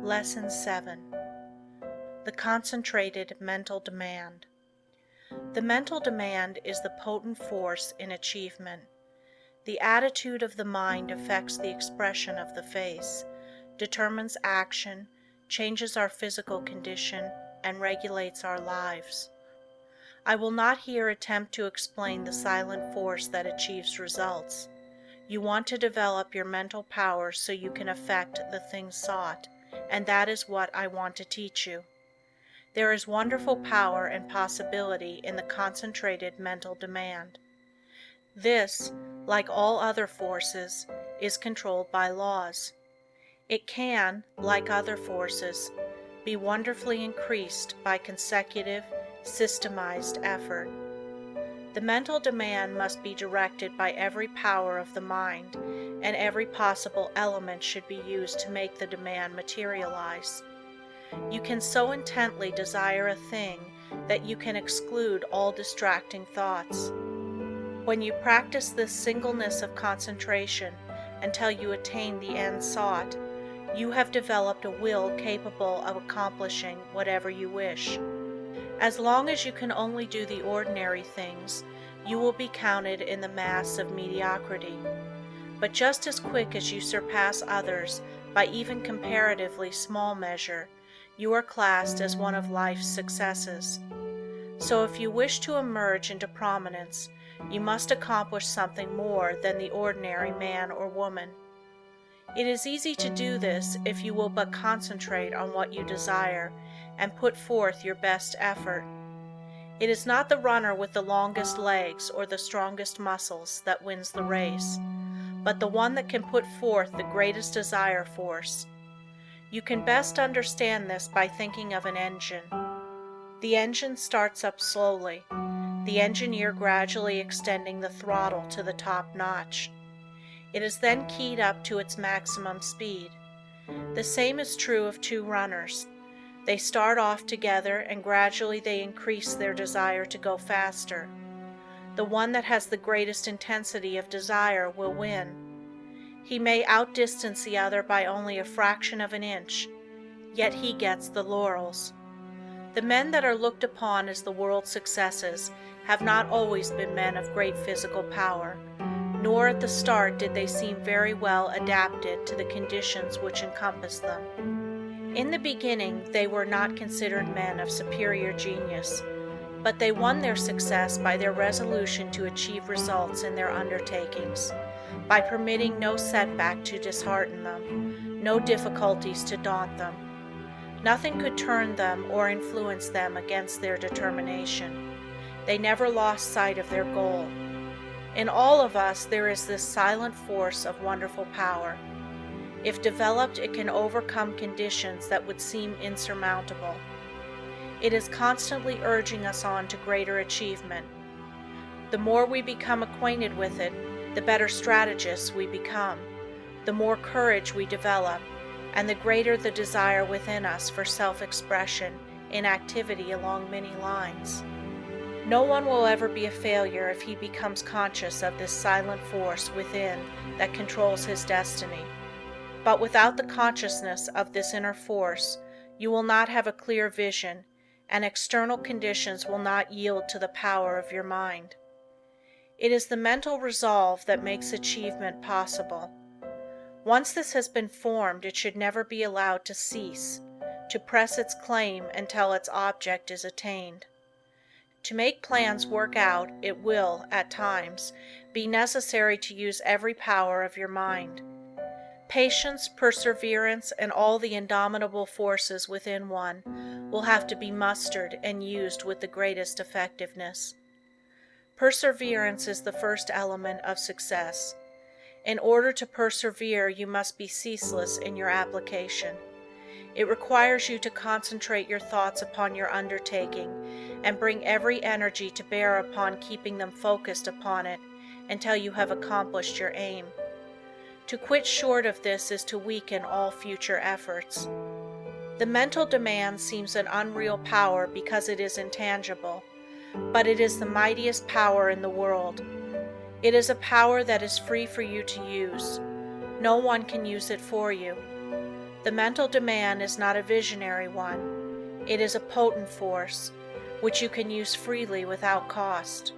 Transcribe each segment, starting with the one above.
Lesson 7. The Concentrated Mental Demand. The mental demand is the potent force in achievement. The attitude of the mind affects the expression of the face, determines action, changes our physical condition, and regulates our lives. I will not here attempt to explain the silent force that achieves results. You want to develop your mental power so you can effect the things sought, and that is what I want to teach you. There is wonderful power and possibility in the concentrated mental demand. This, like all other forces, is controlled by laws. It can, like other forces, be wonderfully increased by consecutive, systemized effort. The mental demand must be directed by every power of the mind, and every possible element should be used to make the demand materialize. You can so intently desire a thing that you can exclude all distracting thoughts. When you practice this singleness of concentration until you attain the end sought, you have developed a will capable of accomplishing whatever you wish. As long as you can only do the ordinary things, you will be counted in the mass of mediocrity. But just as quick as you surpass others by even comparatively small measure, you are classed as one of life's successes. So if you wish to emerge into prominence, you must accomplish something more than the ordinary man or woman. It is easy to do this if you will but concentrate on what you desire and put forth your best effort. It is not the runner with the longest legs or the strongest muscles that wins the race, but the one that can put forth the greatest desire force. You can best understand this by thinking of an engine. The engine starts up slowly, the engineer gradually extending the throttle to the top notch. It is then keyed up to its maximum speed. The same is true of two runners. They start off together and gradually they increase their desire to go faster. The one that has the greatest intensity of desire will win. He may outdistance the other by only a fraction of an inch, yet he gets the laurels. The men that are looked upon as the world's successes have not always been men of great physical power, nor at the start did they seem very well adapted to the conditions which encompass them. In the beginning, they were not considered men of superior genius, but they won their success by their resolution to achieve results in their undertakings, by permitting no setback to dishearten them, no difficulties to daunt them. Nothing could turn them or influence them against their determination. They never lost sight of their goal. In all of us there is this silent force of wonderful power. If developed, it can overcome conditions that would seem insurmountable. It is constantly urging us on to greater achievement. The more we become acquainted with it, the better strategists we become, the more courage we develop, and the greater the desire within us for self-expression in activity along many lines. No one will ever be a failure if he becomes conscious of this silent force within that controls his destiny. But without the consciousness of this inner force, you will not have a clear vision, and external conditions will not yield to the power of your mind. It is the mental resolve that makes achievement possible. Once this has been formed, it should never be allowed to cease, to press its claim until its object is attained. To make plans work out, it will, at times, be necessary to use every power of your mind. Patience, perseverance, and all the indomitable forces within one will have to be mustered and used with the greatest effectiveness. Perseverance is the first element of success. In order to persevere, you must be ceaseless in your application. It requires you to concentrate your thoughts upon your undertaking and bring every energy to bear upon keeping them focused upon it until you have accomplished your aim. To quit short of this is to weaken all future efforts. The mental demand seems an unreal power because it is intangible, but it is the mightiest power in the world. It is a power that is free for you to use. No one can use it for you. The mental demand is not a visionary one. It is a potent force, which you can use freely without cost.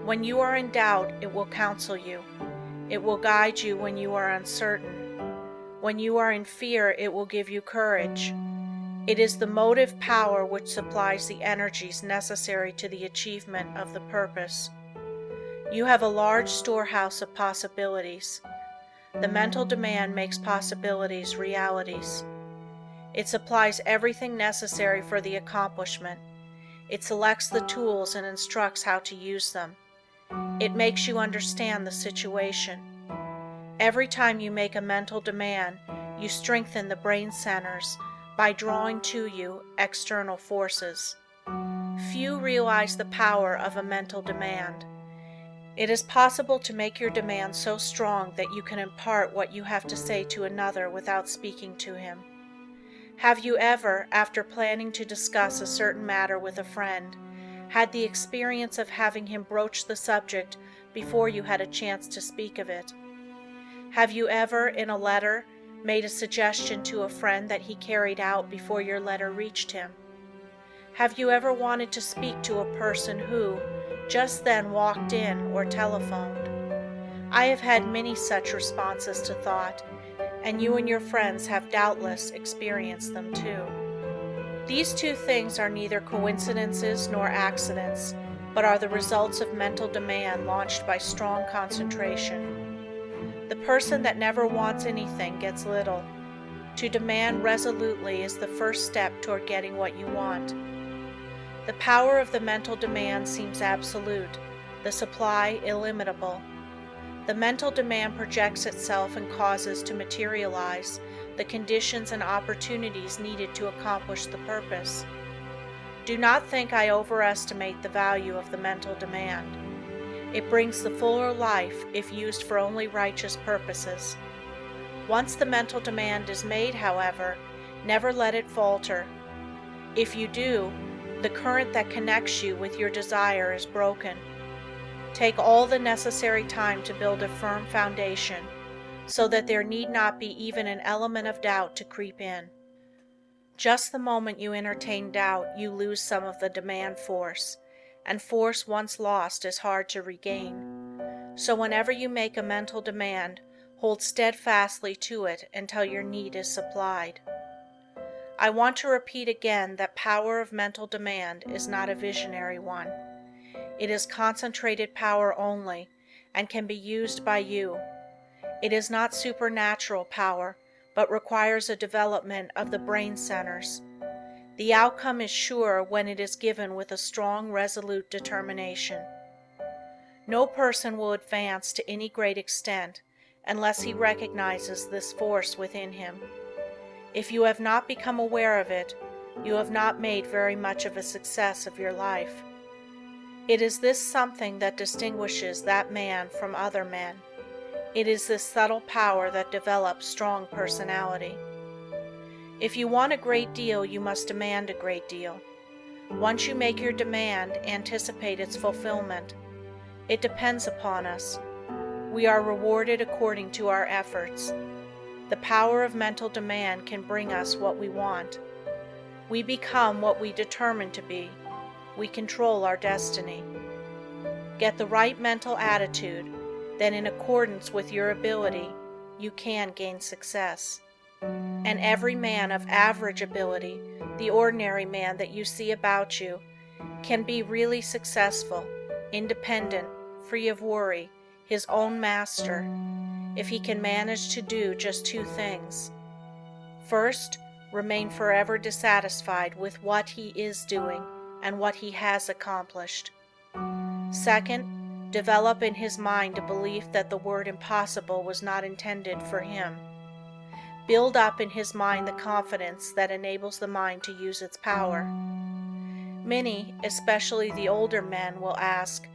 When you are in doubt, it will counsel you. It will guide you when you are uncertain. When you are in fear, it will give you courage. It is the motive power which supplies the energies necessary to the achievement of the purpose. You have a large storehouse of possibilities. The mental demand makes possibilities realities. It supplies everything necessary for the accomplishment. It selects the tools and instructs how to use them. It makes you understand the situation. Every time you make a mental demand, you strengthen the brain centers by drawing to you external forces. Few realize the power of a mental demand. It is possible to make your demand so strong that you can impart what you have to say to another without speaking to him. Have you ever, after planning to discuss a certain matter with a friend, had the experience of having him broach the subject before you had a chance to speak of it? Have you ever, in a letter, made a suggestion to a friend that he carried out before your letter reached him? Have you ever wanted to speak to a person who, just then walked in or telephoned? I have had many such responses to thought, and you and your friends have doubtless experienced them too. These two things are neither coincidences nor accidents, but are the results of mental demand launched by strong concentration. The person that never wants anything gets little. To demand resolutely is the first step toward getting what you want. The power of the mental demand seems absolute, the supply illimitable. The mental demand projects itself and causes to materialize the conditions and opportunities needed to accomplish the purpose. Do not think I overestimate the value of the mental demand. It brings the fuller life if used for only righteous purposes. Once the mental demand is made, however, never let it falter. If you do, the current that connects you with your desire is broken. Take all the necessary time to build a firm foundation, so that there need not be even an element of doubt to creep in. Just the moment you entertain doubt, you lose some of the demand force, and force once lost is hard to regain. So whenever you make a mental demand, hold steadfastly to it until your need is supplied. I want to repeat again that power of mental demand is not a visionary one. It is concentrated power only, and can be used by you. It is not supernatural power, but requires a development of the brain centers. The outcome is sure when it is given with a strong, resolute determination. No person will advance to any great extent unless he recognizes this force within him. If you have not become aware of it, you have not made very much of a success of your life. It is this something that distinguishes that man from other men. It is this subtle power that develops strong personality. If you want a great deal, you must demand a great deal. Once you make your demand, anticipate its fulfillment. It depends upon us. We are rewarded according to our efforts. The power of mental demand can bring us what we want. We become what we determine to be. We control our destiny. Get the right mental attitude, then in accordance with your ability, you can gain success. And every man of average ability, the ordinary man that you see about you, can be really successful, independent, free of worry, his own master, if he can manage to do just two things. First, remain forever dissatisfied with what he is doing and what he has accomplished. Second, develop in his mind a belief that the word impossible was not intended for him. Build up in his mind the confidence that enables the mind to use its power. Many, especially the older men, will ask,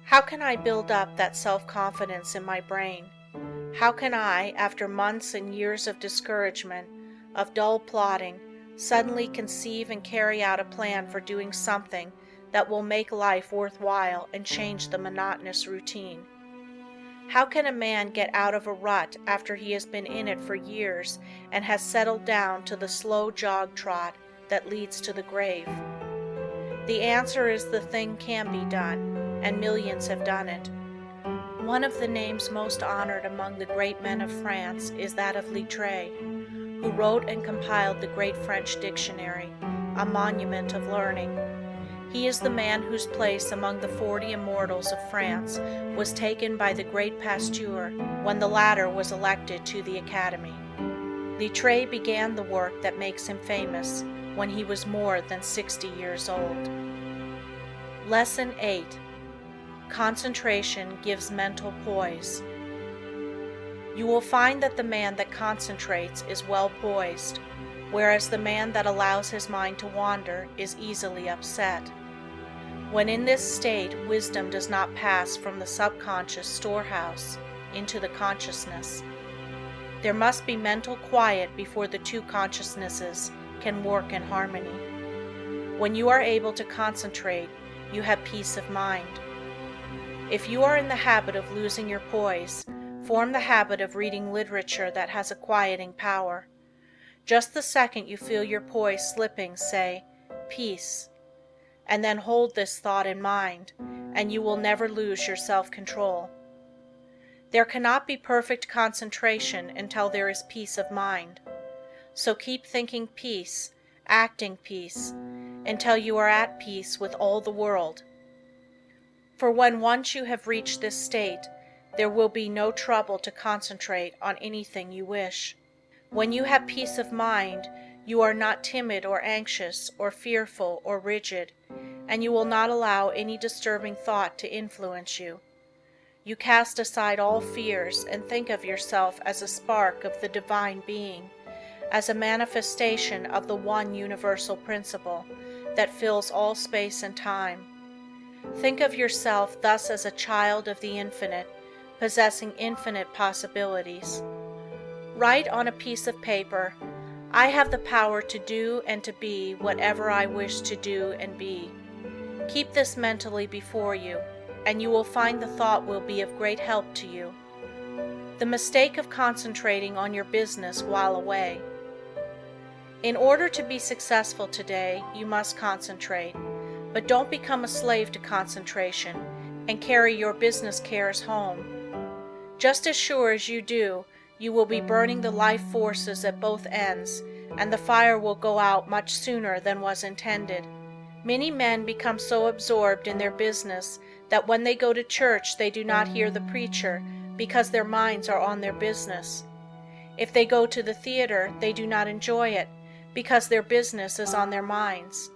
how can I build up that self-confidence in my brain? How can I, after months and years of discouragement, of dull plodding, suddenly conceive and carry out a plan for doing something that will make life worthwhile and change the monotonous routine? How can a man get out of a rut after he has been in it for years and has settled down to the slow jog trot that leads to the grave? The answer is the thing can be done, and millions have done it. One of the names most honored among the great men of France is that of Littre, who wrote and compiled the great French dictionary, a monument of learning. He is the man whose place among the 40 immortals of France was taken by the great Pasteur when the latter was elected to the Academy. Littre began the work that makes him famous when he was more than 60 years old. Lesson 8. Concentration gives mental poise. You will find that the man that concentrates is well poised, whereas the man that allows his mind to wander is easily upset. When in this state, wisdom does not pass from the subconscious storehouse into the consciousness. There must be mental quiet before the two consciousnesses can work in harmony. When you are able to concentrate, you have peace of mind. If you are in the habit of losing your poise, form the habit of reading literature that has a quieting power. Just the second you feel your poise slipping, say, "Peace," and then hold this thought in mind, and you will never lose your self-control. There cannot be perfect concentration until there is peace of mind. So keep thinking peace, acting peace, until you are at peace with all the world. For when once you have reached this state, there will be no trouble to concentrate on anything you wish. When you have peace of mind, you are not timid or anxious or fearful or rigid, and you will not allow any disturbing thought to influence you. You cast aside all fears and think of yourself as a spark of the divine being, as a manifestation of the one universal principle that fills all space and time. Think of yourself thus as a child of the infinite, possessing infinite possibilities. Write on a piece of paper, "I have the power to do and to be whatever I wish to do and be." Keep this mentally before you, and you will find the thought will be of great help to you. The mistake of concentrating on your business while away. In order to be successful today, you must concentrate, but don't become a slave to concentration and carry your business cares home. Just as sure as you do, you will be burning the life forces at both ends, and the fire will go out much sooner than was intended. Many men become so absorbed in their business that when they go to church they do not hear the preacher because their minds are on their business. If they go to the theater, they do not enjoy it because their business is on their minds.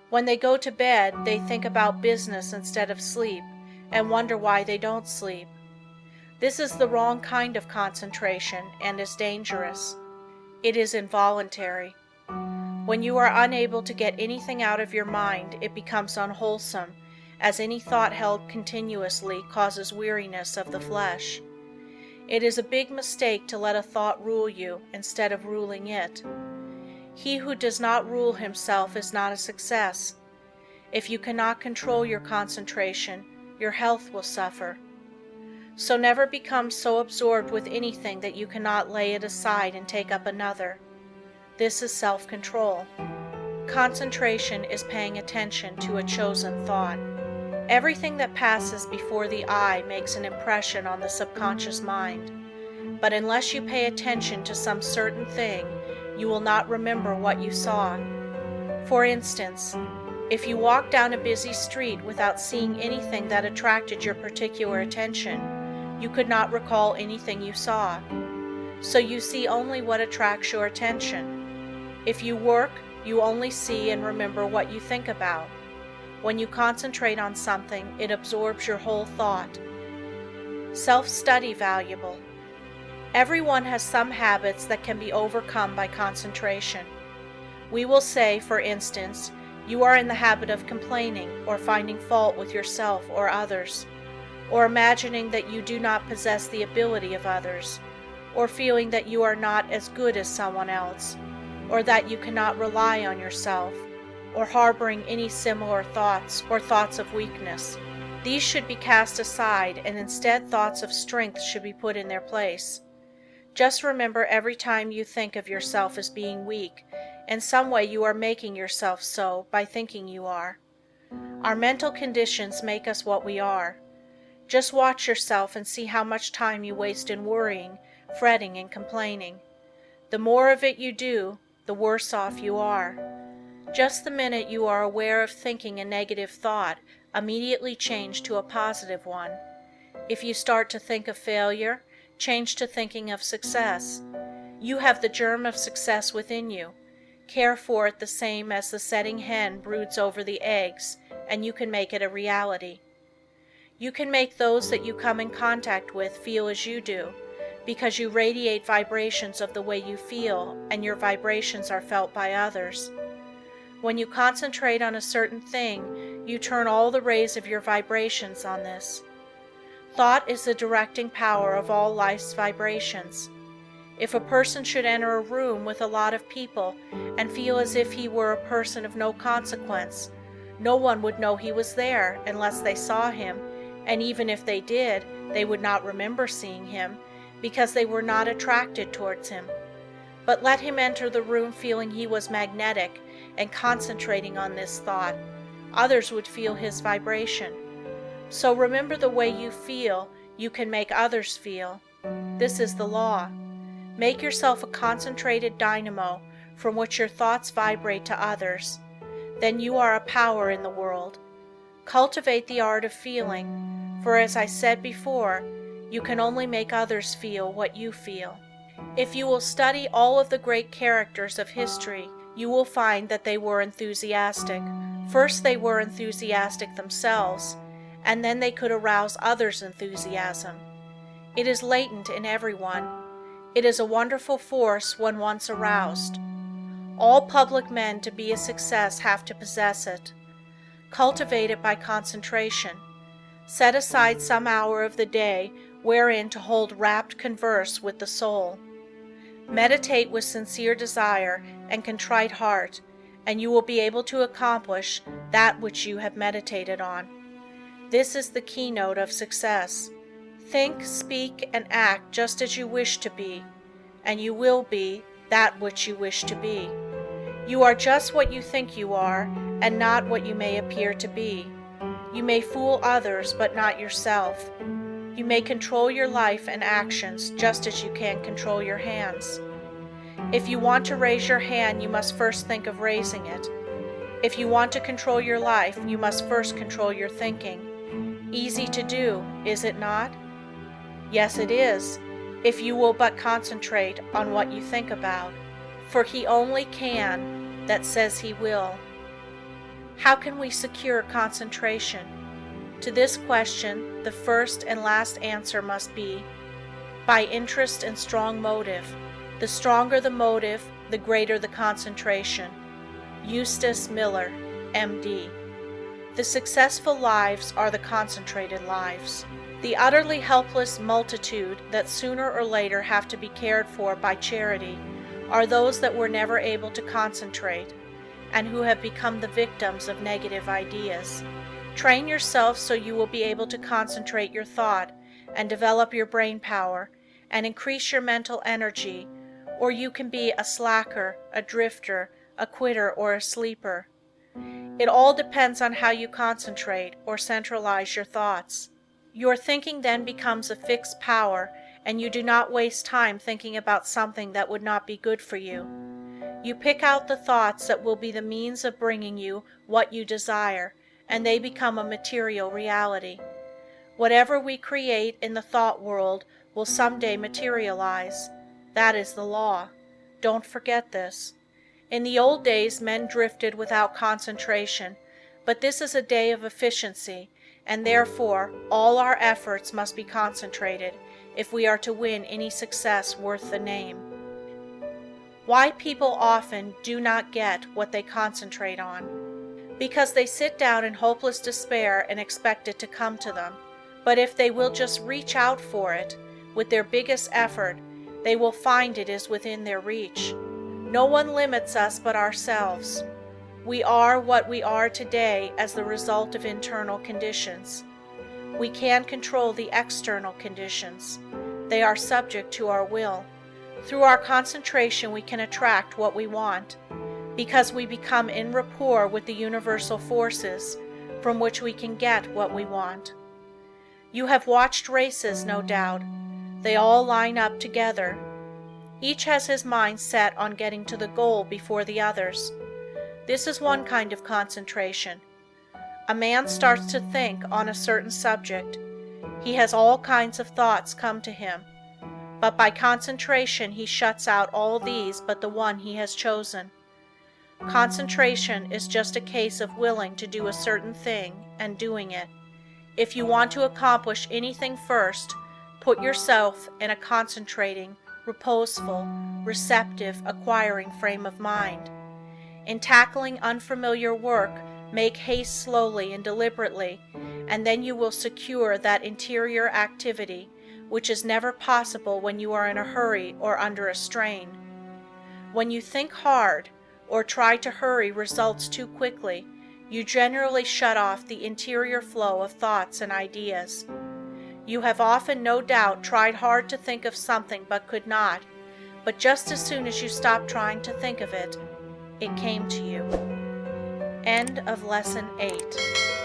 When they go to bed, they think about business instead of sleep and wonder why they don't sleep. This is the wrong kind of concentration and is dangerous. It is involuntary. When you are unable to get anything out of your mind, it becomes unwholesome, as any thought held continuously causes weariness of the flesh. It is a big mistake to let a thought rule you instead of ruling it. He who does not rule himself is not a success. If you cannot control your concentration, your health will suffer. So never become so absorbed with anything that you cannot lay it aside and take up another. This is self-control. Concentration is paying attention to a chosen thought. Everything that passes before the eye makes an impression on the subconscious mind. But unless you pay attention to some certain thing, you will not remember what you saw. For instance, if you walk down a busy street without seeing anything that attracted your particular attention, you could not recall anything you saw. So you see only what attracts your attention. If you work, you only see and remember what you think about. When you concentrate on something, it absorbs your whole thought. Self-study valuable. Everyone has some habits that can be overcome by concentration. We will say, for instance, you are in the habit of complaining or finding fault with yourself or others, or imagining that you do not possess the ability of others, or feeling that you are not as good as someone else, or that you cannot rely on yourself, or harboring any similar thoughts or thoughts of weakness. These should be cast aside, and instead thoughts of strength should be put in their place. Just remember, every time you think of yourself as being weak, in some way you are making yourself so by thinking you are. Our mental conditions make us what we are. Just watch yourself and see how much time you waste in worrying, fretting, and complaining. The more of it you do, the worse off you are. Just the minute you are aware of thinking a negative thought, immediately change to a positive one. If you start to think of failure, change to thinking of success. You have the germ of success within you. Care for it the same as the setting hen broods over the eggs, and you can make it a reality. You can make those that you come in contact with feel as you do, because you radiate vibrations of the way you feel, and your vibrations are felt by others. When you concentrate on a certain thing, you turn all the rays of your vibrations on this. Thought is the directing power of all life's vibrations. If a person should enter a room with a lot of people and feel as if he were a person of no consequence, no one would know he was there unless they saw him, and even if they did, they would not remember seeing him because they were not attracted towards him. But let him enter the room feeling he was magnetic and concentrating on this thought, others would feel his vibration. So remember, the way you feel, you can make others feel. This is the law. Make yourself a concentrated dynamo from which your thoughts vibrate to others. Then you are a power in the world. Cultivate the art of feeling, for as I said before, you can only make others feel what you feel. If you will study all of the great characters of history, you will find that they were enthusiastic. First, they were enthusiastic themselves, and then they could arouse others' enthusiasm. It is latent in everyone. It is a wonderful force when once aroused. All public men to be a success have to possess it. Cultivate it by concentration. Set aside some hour of the day wherein to hold rapt converse with the soul. Meditate with sincere desire and contrite heart, and you will be able to accomplish that which you have meditated on. This is the keynote of success. Think, speak, and act just as you wish to be, and you will be that which you wish to be. You are just what you think you are, and not what you may appear to be. You may fool others, but not yourself. You may control your life and actions just as you can control your hands. If you want to raise your hand, you must first think of raising it. If you want to control your life, you must first control your thinking. Easy to do, is it not? Yes, it is, if you will but concentrate on what you think about. For he only can that says he will. How can we secure concentration? To this question, the first and last answer must be by interest and strong motive. The stronger the motive, the greater the concentration. Eustace Miller, M.D. The successful lives are the concentrated lives. The utterly helpless multitude that sooner or later have to be cared for by charity are those that were never able to concentrate, and who have become the victims of negative ideas. Train yourself so you will be able to concentrate your thought and develop your brain power and increase your mental energy, or you can be a slacker, a drifter, a quitter, or a sleeper. It all depends on how you concentrate or centralize your thoughts. Your thinking then becomes a fixed power, and you do not waste time thinking about something that would not be good for you. You pick out the thoughts that will be the means of bringing you what you desire, and they become a material reality. Whatever we create in the thought world will someday materialize. That is the law. Don't forget this. In the old days, men drifted without concentration, but this is a day of efficiency, and therefore all our efforts must be concentrated if we are to win any success worth the name. Why people often do not get what they concentrate on? Because they sit down in hopeless despair and expect it to come to them. But if they will just reach out for it with their biggest effort, they will find it is within their reach. No one limits us but ourselves. We are what we are today as the result of internal conditions. We can control the external conditions. They are subject to our will. Through our concentration we can attract what we want, because we become in rapport with the universal forces from which we can get what we want. You have watched races, no doubt. They all line up together. Each has his mind set on getting to the goal before the others. This is one kind of concentration. A man starts to think on a certain subject. He has all kinds of thoughts come to him, but by concentration he shuts out all these but the one he has chosen. Concentration is just a case of willing to do a certain thing and doing it. If you want to accomplish anything first, put yourself in a concentrating, reposeful, receptive, acquiring frame of mind. In tackling unfamiliar work, make haste slowly and deliberately, and then you will secure that interior activity which is never possible when you are in a hurry or under a strain. When you think hard or try to hurry results too quickly, you generally shut off the interior flow of thoughts and ideas. You have often, no doubt, tried hard to think of something but could not, but just as soon as you stopped trying to think of it, it came to you. End of Lesson 8.